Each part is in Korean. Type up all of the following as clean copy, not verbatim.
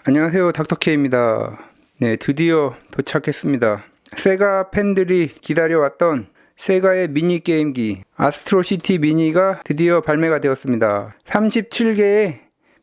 안녕하세요, 닥터케입니다. 네, 드디어 도착했습니다. 세가 팬들이 기다려왔던 세가의 미니 게임기 아스트로시티 미니가 드디어 발매가 되었습니다. 37개의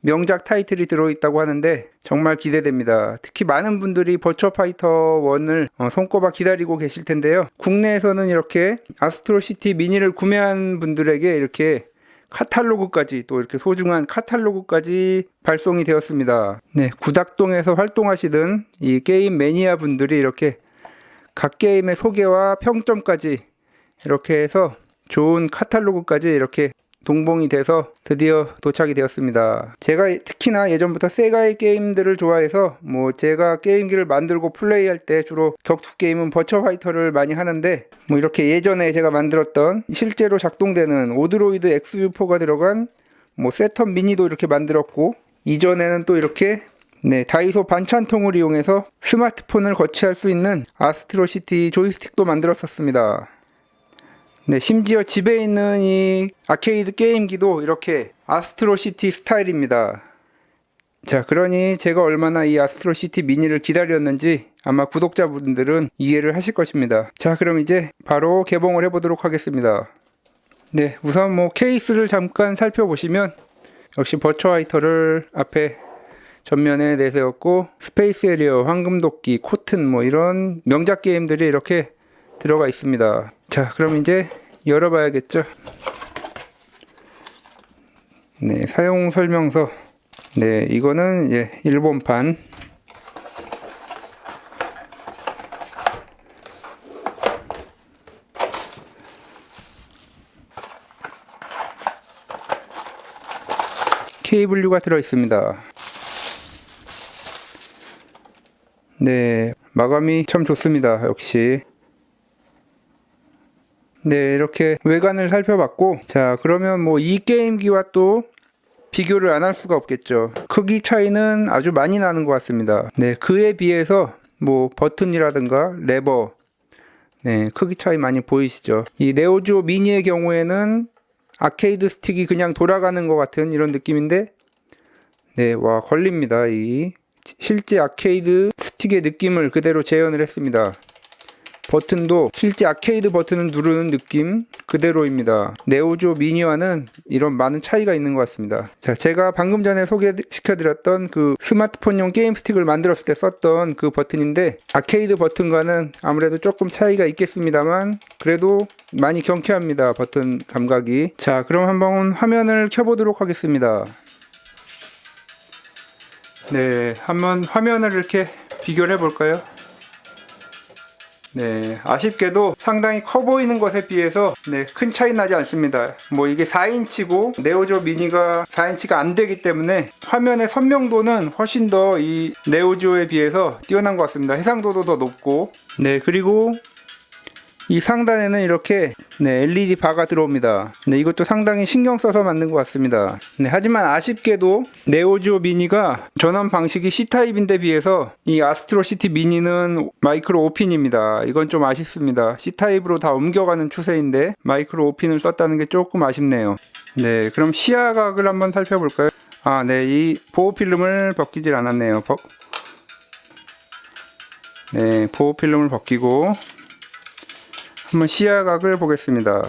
명작 타이틀이 들어있다고 하는데 정말 기대됩니다. 특히 많은 분들이 버추어파이터 1을 손꼽아 기다리고 계실 텐데요. 국내에서는 이렇게 아스트로시티 미니를 구매한 분들에게 이렇게 카탈로그까지, 또 이렇게 소중한 카탈로그까지 발송이 되었습니다. 네, 구닥동에서 활동하시던 이 게임 매니아 분들이 이렇게 각 게임의 소개와 평점까지 이렇게 해서 좋은 카탈로그까지 이렇게 동봉이 돼서 드디어 도착이 되었습니다. 제가 특히나 예전부터 세가의 게임들을 좋아해서 제가 게임기를 만들고 플레이할 때 주로 격투 게임은 버추어파이터를 많이 하는데, 이렇게 예전에 제가 만들었던 실제로 작동되는 오드로이드 XU4가 들어간 셋업 미니도 이렇게 만들었고, 이전에는 또 이렇게 다이소 반찬통을 이용해서 스마트폰을 거치할 수 있는 아스트로시티 조이스틱도 만들었었습니다. 심지어 집에 있는 이 아케이드 게임기도 이렇게 아스트로시티 스타일입니다. 자, 그러니 제가 얼마나 이 아스트로시티 미니를 기다렸는지 아마 구독자분들은 이해를 하실 것입니다. 자, 그럼 이제 바로 개봉을 해보도록 하겠습니다. 네, 우선 케이스를 잠깐 살펴보시면 역시 버추어파이터를 앞에 전면에 내세웠고, 스페이스 에리어, 황금도끼, 코튼 이런 명작 게임들이 이렇게 들어가 있습니다. 자, 그럼 이제 열어봐야겠죠. 네, 사용 설명서. 네, 이거는 일본판. 케이블류가 들어 있습니다. 네, 마감이 참 좋습니다. 역시. 네, 이렇게 외관을 살펴봤고, 자, 그러면 이 게임기와 또 비교를 안 할 수가 없겠죠. 크기 차이는 아주 많이 나는 것 같습니다. 네, 그에 비해서 버튼이라든가 레버, 네, 크기 차이 많이 보이시죠. 이 네오지오 미니의 경우에는 아케이드 스틱이 그냥 돌아가는 것 같은 이런 느낌인데, 네, 와, 걸립니다. 이 실제 아케이드 스틱의 느낌을 그대로 재현을 했습니다. 버튼도 실제 아케이드 버튼을 누르는 느낌 그대로입니다. 네오지오 미니와는 이런 많은 차이가 있는 것 같습니다. 자, 제가 방금 전에 소개시켜드렸던 그 스마트폰용 게임 스틱을 만들었을 때 썼던 그 버튼인데, 아케이드 버튼과는 아무래도 조금 차이가 있겠습니다만 그래도 많이 경쾌합니다, 버튼 감각이. 자, 그럼 한번 화면을 켜보도록 하겠습니다. 네, 한번 화면을 이렇게 비교를 해볼까요? 네, 아쉽게도 상당히 커 보이는 것에 비해서 큰 차이 나지 않습니다. 이게 4인치고 네오지오 미니가 4인치가 안 되기 때문에 화면의 선명도는 훨씬 더 이 네오지오에 비해서 뛰어난 것 같습니다. 해상도도 더 높고, 네, 그리고 이 상단에는 이렇게 LED 바가 들어옵니다. 네, 이것도 상당히 신경 써서 만든 것 같습니다. 네, 하지만 아쉽게도 네오지오 미니가 전원 방식이 C타입인데 비해서 이 아스트로시티 미니는 마이크로 5핀입니다. 이건 좀 아쉽습니다. C타입으로 다 옮겨가는 추세인데 마이크로 5핀을 썼다는 게 조금 아쉽네요. 네, 그럼 시야각을 한번 살펴볼까요? 아, 네, 이 보호 필름을 벗기질 않았네요. 네, 보호 필름을 벗기고 한번 시야각을 보겠습니다.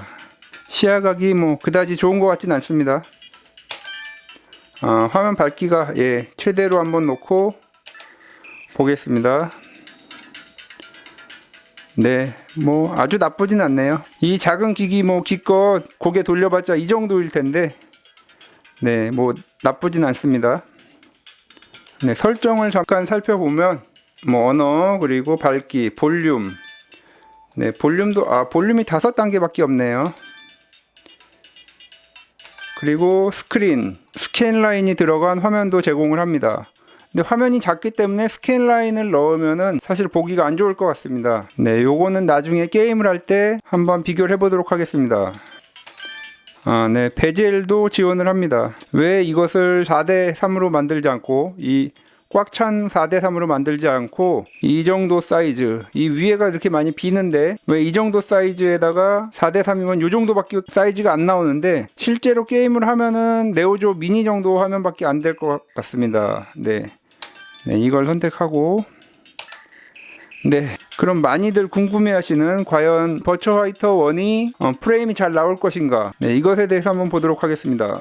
시야각이 그다지 좋은 것 같진 않습니다. 화면 밝기가 최대로 한번 놓고 보겠습니다. 네, 아주 나쁘진 않네요. 이 작은 기기 기껏 고개 돌려봤자 이 정도일 텐데, 네, 나쁘진 않습니다. 네, 설정을 잠깐 살펴보면 언어, 그리고 밝기, 볼륨. 네, 볼륨도 볼륨이 5단계밖에 없네요. 그리고 스캔 라인이 들어간 화면도 제공을 합니다. 근데 화면이 작기 때문에 스캔 라인을 넣으면은 사실 보기가 안 좋을 것 같습니다. 네, 요거는 나중에 게임을 할 때 한번 비교를 해보도록 하겠습니다. 네, 베젤도 지원을 합니다. 왜 이것을 4대3으로 만들지 않고 이 꽉 찬 4대3으로 만들지 않고 이 정도 사이즈, 이 위에가 이렇게 많이 비는데 왜 이 정도 사이즈에다가 4대3이면 이 정도밖에 사이즈가 안 나오는데, 실제로 게임을 하면은 네오지오 미니 정도 화면밖에 안 될 것 같습니다. 네, 네, 이걸 선택하고, 네, 그럼 많이들 궁금해하시는 과연 버추어화이터 1이 프레임이 잘 나올 것인가, 네, 이것에 대해서 한번 보도록 하겠습니다.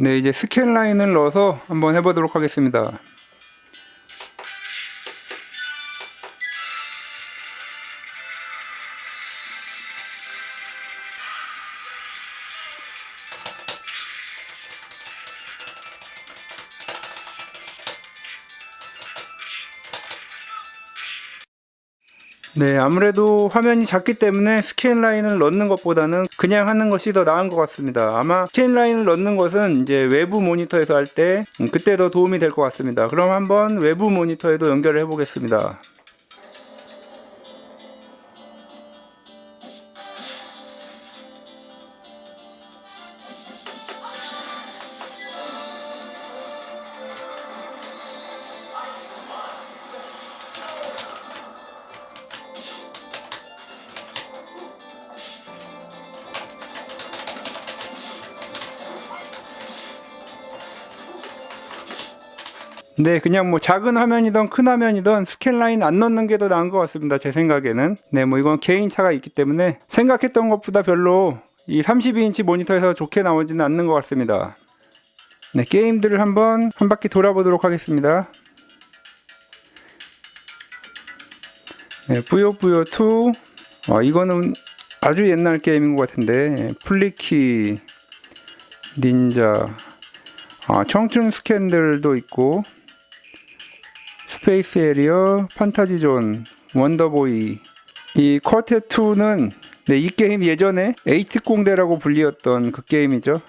네, 이제 스캔 라인을 넣어서 한번 해보도록 하겠습니다. 네, 아무래도 화면이 작기 때문에 스캔 라인을 넣는 것보다는 그냥 하는 것이 더 나은 것 같습니다. 아마 스캔 라인을 넣는 것은 이제 외부 모니터에서 할 때 그때 더 도움이 될 것 같습니다. 그럼 한번 외부 모니터에도 연결을 해 보겠습니다. 네, 그냥 뭐 작은 화면이든 큰 화면이든 스캔 라인 안 넣는 게 더 나은 것 같습니다. 제 생각에는. 네, 뭐 이건 개인 차가 있기 때문에 생각했던 것보다 별로 이 32인치 모니터에서 좋게 나오지는 않는 것 같습니다. 네, 게임들을 한번 한 바퀴 돌아보도록 하겠습니다. 네, 뿌요뿌요 2. 이거는 아주 옛날 게임인 것 같은데, 플리키, 닌자, 청춘 스캔들도 있고, 스페이스 에리어, 판타지존, 원더보이. 이 쿼텟2는 네, 이 게임 예전에 에이트공대라고 불리었던 그 게임이죠.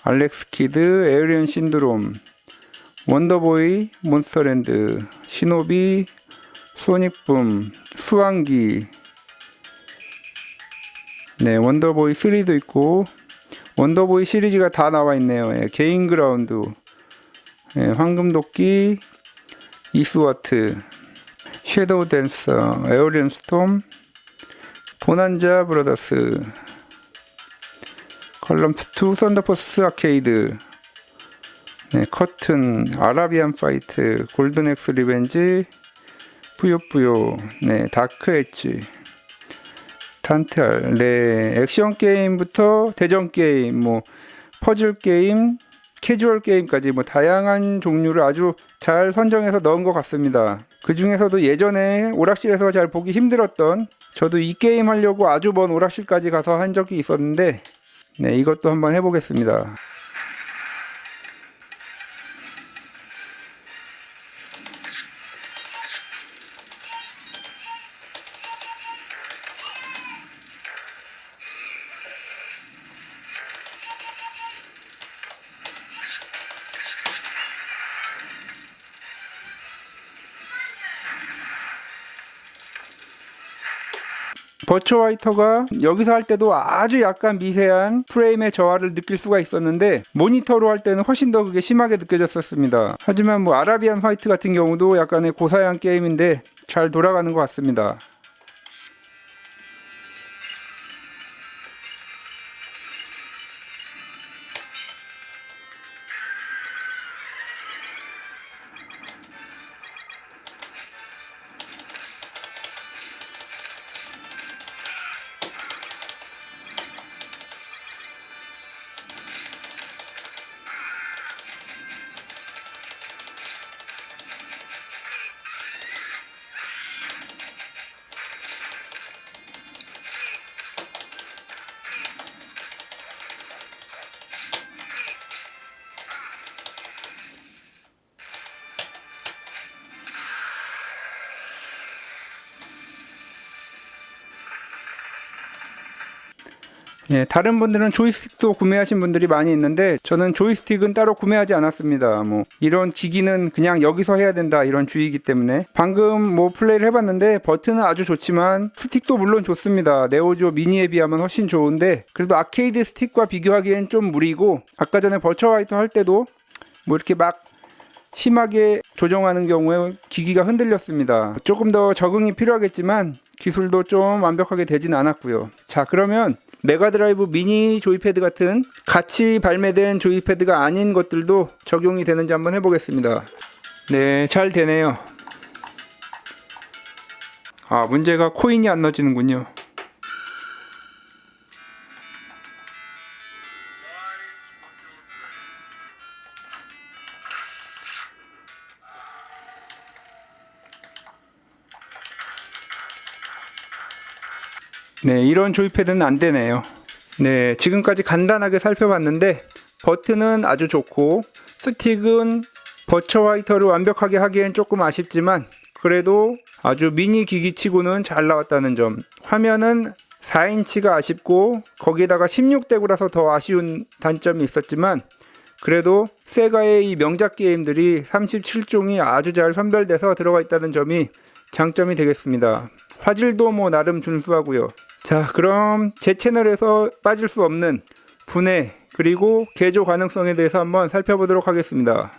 알렉스 키드, 에어리언 신드롬, 원더보이, 몬스터랜드, 시노비, 소닉붐, 수왕기. 네, 원더보이 3도 있고, 원더보이 시리즈가 다 나와 있네요. 예, 개인 그라운드, 예, 황금도끼, 이스와트, 섀도우 댄서, 에어리언 스톰, 보난자 브라더스, 컬럼프2, 썬더포스 아케이드, 네, 커튼, 아라비안 파이트, 골든 엑스 리벤지, 뿌요뿌요, 네, 다크 엣지, 탄탈, 네, 액션 게임부터 대전 게임, 뭐 퍼즐 게임, 캐주얼 게임까지 뭐 다양한 종류를 아주 잘 선정해서 넣은 것 같습니다. 그 중에서도 예전에 오락실에서 잘 보기 힘들었던, 저도 이 게임 하려고 아주 먼 오락실까지 가서 한 적이 있었는데, 네, 이것도 한번 해보겠습니다. 버추어화이터가 여기서 할 때도 아주 약간 미세한 프레임의 저하를 느낄 수가 있었는데, 모니터로 할 때는 훨씬 더 그게 심하게 느껴졌었습니다. 하지만 뭐 아라비안 화이트 같은 경우도 약간의 고사양 게임인데 잘 돌아가는 것 같습니다. 예, 다른 분들은 조이스틱도 구매하신 분들이 많이 있는데 저는 조이스틱은 따로 구매하지 않았습니다. 뭐 이런 기기는 그냥 여기서 해야 된다 이런 주의이기 때문에 방금 뭐 플레이를 해봤는데 버튼은 아주 좋지만 스틱도 물론 좋습니다. 네오지오 미니에 비하면 훨씬 좋은데 그래도 아케이드 스틱과 비교하기엔 좀 무리고 아까 전에 버처화이터 할 때도 뭐 이렇게 막 심하게 조정하는 경우에 기기가 흔들렸습니다. 조금 더 적응이 필요하겠지만 기술도 좀 완벽하게 되진 않았고요. 자, 그러면 메가드라이브 미니 조이패드 같은 같이 발매된 조이패드가 아닌 것들도 적용이 되는지 한번 해보겠습니다. 네, 잘 되네요. 아, 문제가 코인이 안 넣어지는군요. 네, 이런 조이패드는 안 되네요. 네, 지금까지 간단하게 살펴봤는데 버튼은 아주 좋고 스틱은 버처화이터를 완벽하게 하기엔 조금 아쉽지만 그래도 아주 미니 기기치고는 잘 나왔다는 점. 화면은 4인치가 아쉽고 거기에다가 16대구라서 더 아쉬운 단점이 있었지만 그래도 세가의 이 명작 게임들이 37종이 아주 잘 선별돼서 들어가 있다는 점이 장점이 되겠습니다. 화질도 뭐 나름 준수하고요. 자, 그럼 제 채널에서 빠질 수 없는 분해 그리고 개조 가능성에 대해서 한번 살펴보도록 하겠습니다.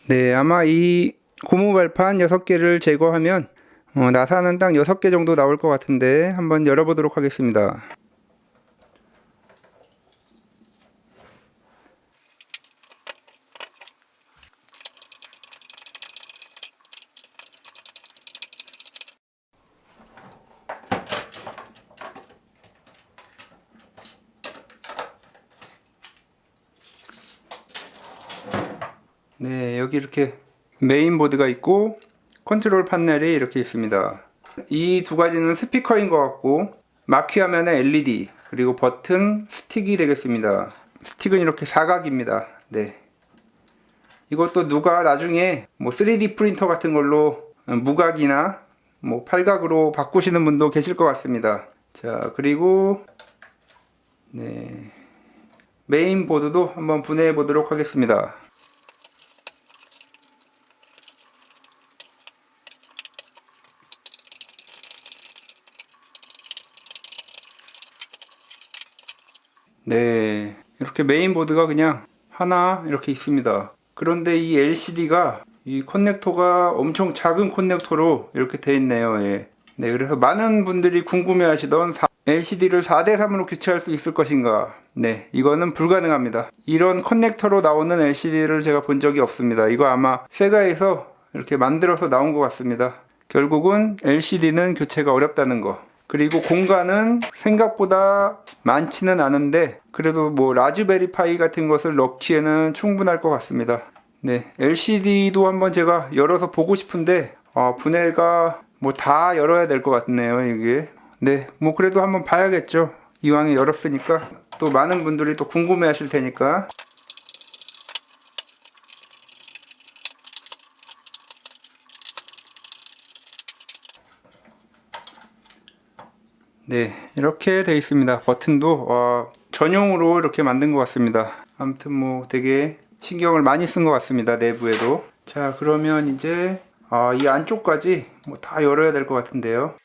네, 아마 이 고무 발판 6개를 제거하면 나사는 딱 6개 정도 나올 것 같은데 한번 열어보도록 하겠습니다. 네, 여기 이렇게 메인보드가 있고 컨트롤 패널이 이렇게 있습니다. 이 두 가지는 스피커인 것 같고 마키 화면에 LED 그리고 버튼 스틱이 되겠습니다. 스틱은 이렇게 사각입니다. 네, 이것도 누가 나중에 뭐 3D 프린터 같은 걸로 무각이나 뭐 팔각으로 바꾸시는 분도 계실 것 같습니다. 자, 그리고 네, 메인보드도 한번 분해해 보도록 하겠습니다. 네, 이렇게 메인보드가 그냥 하나 이렇게 있습니다. 그런데 이 LCD가 이 커넥터가 엄청 작은 커넥터로 이렇게 돼 있네요. 예. 네, 그래서 많은 분들이 궁금해 하시던 LCD를 4대3으로 교체할 수 있을 것인가. 네, 이거는 불가능합니다. 이런 커넥터로 나오는 LCD를 제가 본 적이 없습니다. 이거 아마 세가에서 이렇게 만들어서 나온 것 같습니다. 결국은 LCD는 교체가 어렵다는 거. 그리고 공간은 생각보다 많지는 않은데 그래도 뭐 라즈베리 파이 같은 것을 넣기에는 충분할 것 같습니다. 네, LCD도 한번 제가 열어서 보고 싶은데 분해가 뭐 다 열어야 될 것 같네요, 이게. 네, 뭐 그래도 한번 봐야겠죠. 이왕에 열었으니까 또 많은 분들이 또 궁금해 하실 테니까. 네, 이렇게 되어 있습니다. 버튼도 전용으로 이렇게 만든 것 같습니다. 아무튼 뭐 되게 신경을 많이 쓴 것 같습니다. 내부에도. 자, 그러면 이제 이 안쪽까지 뭐 다 열어야 될 것 같은데요.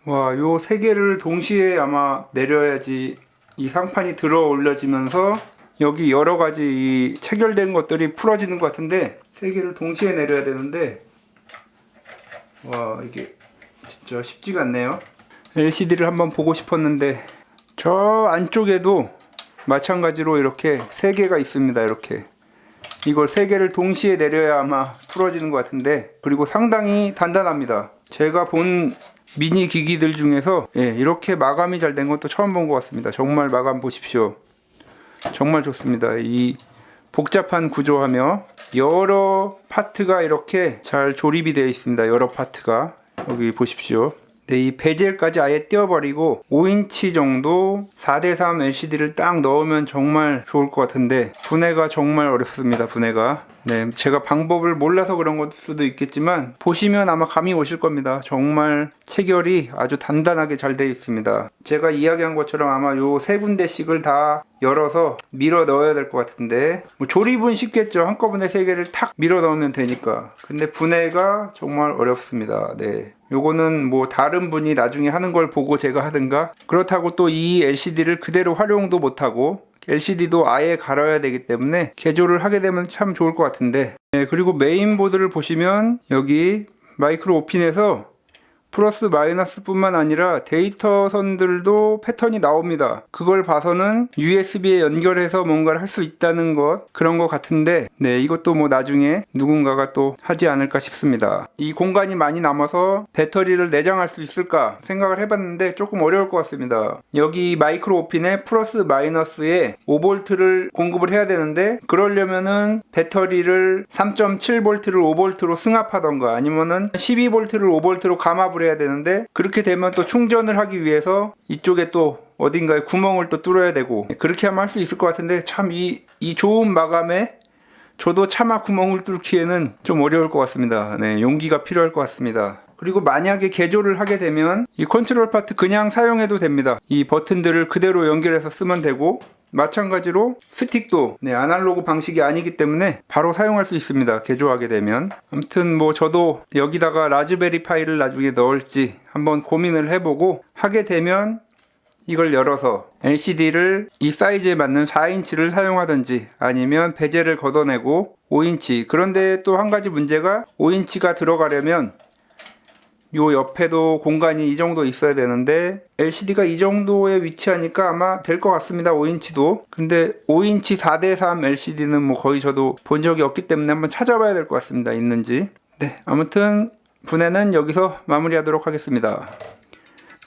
와, 요 세 개를 동시에 아마 내려야지 이 상판이 들어 올려지면서 여기 여러 가지 이 체결된 것들이 풀어지는 것 같은데 세 개를 동시에 내려야 되는데 와, 이게 진짜 쉽지가 않네요. LCD를 한번 보고 싶었는데 저 안쪽에도 마찬가지로 이렇게 세 개가 있습니다. 이렇게 이걸 세 개를 동시에 내려야 아마 풀어지는 것 같은데 그리고 상당히 단단합니다. 제가 본 미니 기기들 중에서 이렇게 마감이 잘 된 것도 처음 본 것 같습니다. 정말 마감 보십시오. 정말 좋습니다. 이 복잡한 구조하며 여러 파트가 이렇게 잘 조립이 되어 있습니다. 여러 파트가 여기 보십시오. 네, 이 베젤까지 아예 떼어버리고 5인치 정도 4대3 LCD를 딱 넣으면 정말 좋을 것 같은데 분해가 정말 어렵습니다. 분해가 네, 제가 방법을 몰라서 그런 걸 수도 있겠지만 보시면 아마 감이 오실 겁니다. 정말 체결이 아주 단단하게 잘 되어 있습니다. 제가 이야기한 것처럼 아마 요 세 군데씩을 다 열어서 밀어 넣어야 될 것 같은데, 뭐 조립은 쉽겠죠. 한꺼번에 세 개를 탁 밀어 넣으면 되니까. 근데 분해가 정말 어렵습니다. 네. 요거는 뭐 다른 분이 나중에 하는 걸 보고 제가 하든가, 그렇다고 또 이 LCD를 그대로 활용도 못하고 LCD도 아예 갈아야 되기 때문에 개조를 하게 되면 참 좋을 것 같은데, 네, 그리고 메인보드를 보시면 여기 마이크로 오핀에서 플러스 마이너스 뿐만 아니라 데이터 선들도 패턴이 나옵니다. 그걸 봐서는 USB에 연결해서 뭔가를 할 수 있다는 것, 그런 것 같은데, 네, 이것도 뭐 나중에 누군가가 또 하지 않을까 싶습니다. 이 공간이 많이 남아서 배터리를 내장할 수 있을까 생각을 해봤는데 조금 어려울 것 같습니다. 여기 마이크로 오핀에 플러스 마이너스에 5V를 공급을 해야 되는데, 그러려면은 배터리를 3.7V를 5V로 승합하던가 아니면은 12V를 5V로 감압을 해야 되는데, 그렇게 되면 또 충전을 하기 위해서 이쪽에 또 어딘가에 구멍을 또 뚫어야 되고, 그렇게 하면 할 수 있을 것 같은데, 참 이 좋은 마감에 저도 차마 구멍을 뚫기에는 좀 어려울 것 같습니다. 네, 용기가 필요할 것 같습니다. 그리고 만약에 개조를 하게 되면 이 컨트롤 파트 그냥 사용해도 됩니다. 이 버튼들을 그대로 연결해서 쓰면 되고, 마찬가지로 스틱도 아날로그 방식이 아니기 때문에 바로 사용할 수 있습니다. 개조하게 되면. 아무튼 뭐 저도 여기다가 라즈베리 파이를 나중에 넣을지 한번 고민을 해보고, 하게 되면 이걸 열어서 LCD를 이 사이즈에 맞는 4인치를 사용하든지 아니면 베젤을 걷어내고 5인치, 그런데 또 한 가지 문제가 5인치가 들어가려면 요 옆에도 공간이 이 정도 있어야 되는데 LCD가 이 정도에 위치하니까 아마 될 것 같습니다. 5인치도. 근데 5인치 4:3 LCD는 뭐 거의 저도 본 적이 없기 때문에 한번 찾아봐야 될 것 같습니다. 있는지. 네, 아무튼 분해는 여기서 마무리하도록 하겠습니다.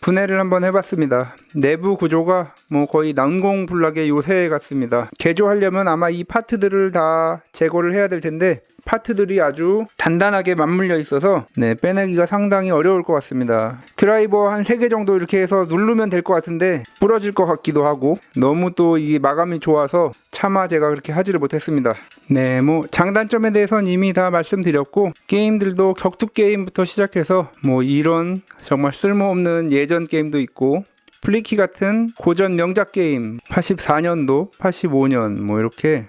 분해를 한번 해봤습니다. 내부 구조가 뭐 거의 난공불락의 요새 같습니다. 개조하려면 아마 이 파트들을 다 제거를 해야 될 텐데, 파트들이 아주 단단하게 맞물려 있어서 빼내기가 상당히 어려울 것 같습니다. 드라이버 한 3개 정도 이렇게 해서 누르면 될 것 같은데 부러질 것 같기도 하고, 너무 또 이 마감이 좋아서 차마 제가 그렇게 하지를 못했습니다. 네, 뭐 장단점에 대해서는 이미 다 말씀드렸고, 게임들도 격투 게임부터 시작해서 뭐 이런 정말 쓸모없는 예전 게임도 있고, 플리키 같은 고전 명작 게임 84년도, 85년 뭐 이렇게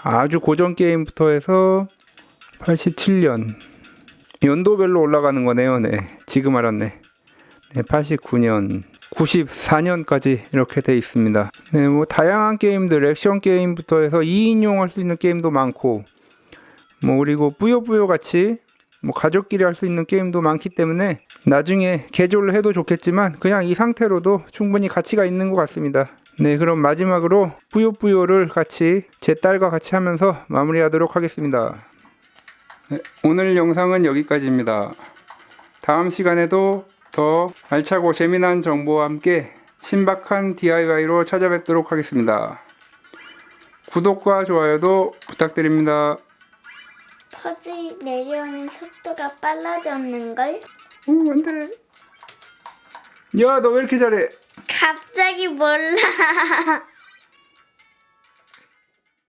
아주 고전 게임부터 해서 87년 연도별로 올라가는 거네요. 네, 지금 알았네. 네, 89년, 94년까지 이렇게 돼 있습니다. 네, 뭐 다양한 게임들, 액션 게임부터 해서 2인용 할 수 있는 게임도 많고, 뭐 그리고 뿌요뿌요 같이 뭐 가족끼리 할 수 있는 게임도 많기 때문에 나중에 개조를 해도 좋겠지만 그냥 이 상태로도 충분히 가치가 있는 것 같습니다. 네, 그럼 마지막으로 뿌요뿌요를 같이 제 딸과 같이 하면서 마무리하도록 하겠습니다. 네, 오늘 영상은 여기까지입니다. 다음 시간에도 더 알차고 재미난 정보와 함께 신박한 DIY로 찾아뵙도록 하겠습니다. 구독과 좋아요도 부탁드립니다. 퍼즐 내려오는 속도가 빨라졌는걸? 오, 안돼. 야, 너 왜 이렇게 잘해? 갑자기 몰라.